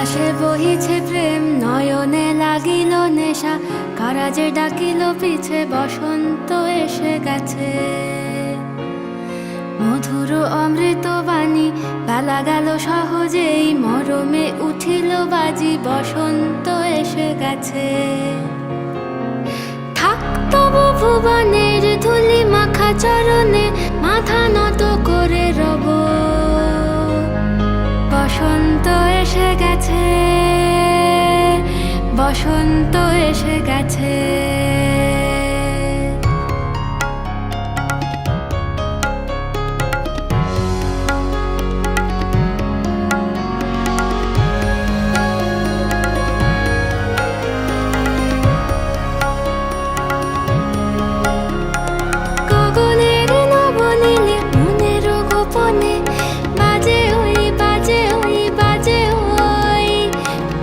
পলাশে বহিছে প্রেম, নয়নে লাগিল নেশা, কারাজে ডাকিল পিছে, বসন্ত এসে গেছে। মধুর অমৃত বাণী, বেলা গেল সহজেই, মরমে উঠিল বাজি, বসন্ত এসে গেছে। থাক তবু ভুবনের ধুলি মাখা চরণে, মাথা নত করে রব। বসন্ত এসে গেছে, বসন্ত এসে গেছে। গগনের নবনীলে মনের গোপনে, বাজে ওই বাজে ওই বাজে ওই,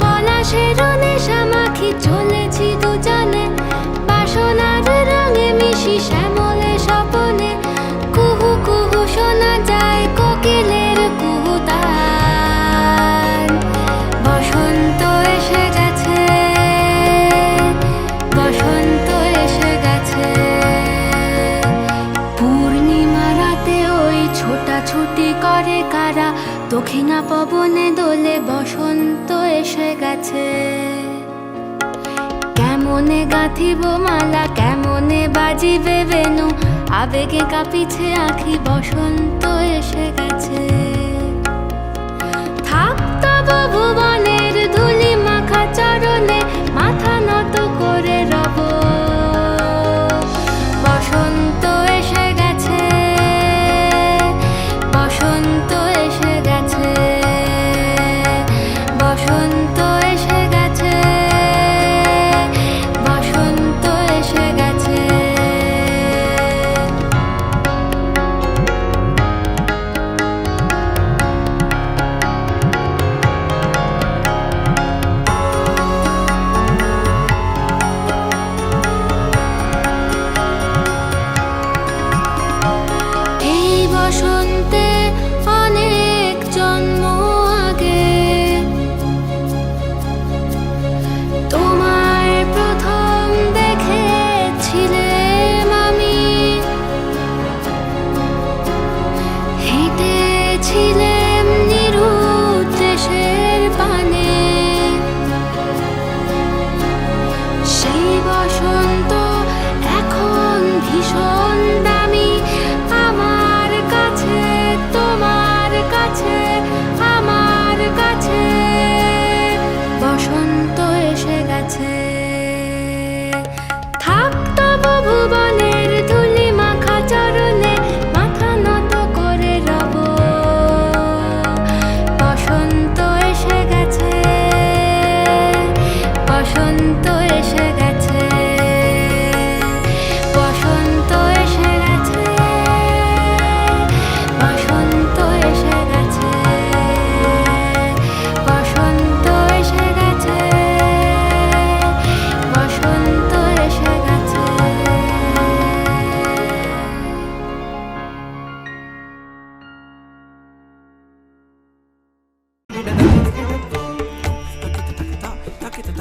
পলাশের নেশা মাখি চলেছি দুজনে, বাসনার রঙে মিশি শ্যামলে স্বপনে। কুহু কুহু শোনা যায় কোকিলের কুহুতান। বসন্ত এসে গেছে, বসন্ত এসে গেছে। পূর্ণিমা রাতে ওই ছোটাছুটি করে কারা, দক্ষিণা পবনে দোলে, বসন্ত এসে গেছে। কেমনে গাঁথিব মালা, কেমনে বাজিবে বেনু, আবেগে কাঁপিছে আঁখি, বসন্ত এসে গেছে। থাক তবু ভুবনের ধুলি মাখা চরণে, মাথা নত করে রব। বসন্ত এসে গেছে, বসন্ত এসে গেছে, বসন্ত এসে গেছে, বসন্ত এসে গেছে। এই বসন্তে অনেক জন্ম আগে, তোমায় প্রথম দেখেছিলাম আমি। হেঁটেছিলাম নিরুদ্র দেশের পানে, সেই বসন্ত এখন ভীষণ দামি আমার কাছে, তোমার কাছে, আমার কাছে। বসন্ত এসে গেছে। থাক তবু ভুবনের ধুলি মাখা চরণে, মাথা নত করে রব। বসন্ত এসে গেছে, বসন্ত এসে গেছে, বসন্ত এসে গেছে, বসন্ত এসে গেছে, বসন্ত এসে গেছে, বসন্ত এসে গেছে। Takita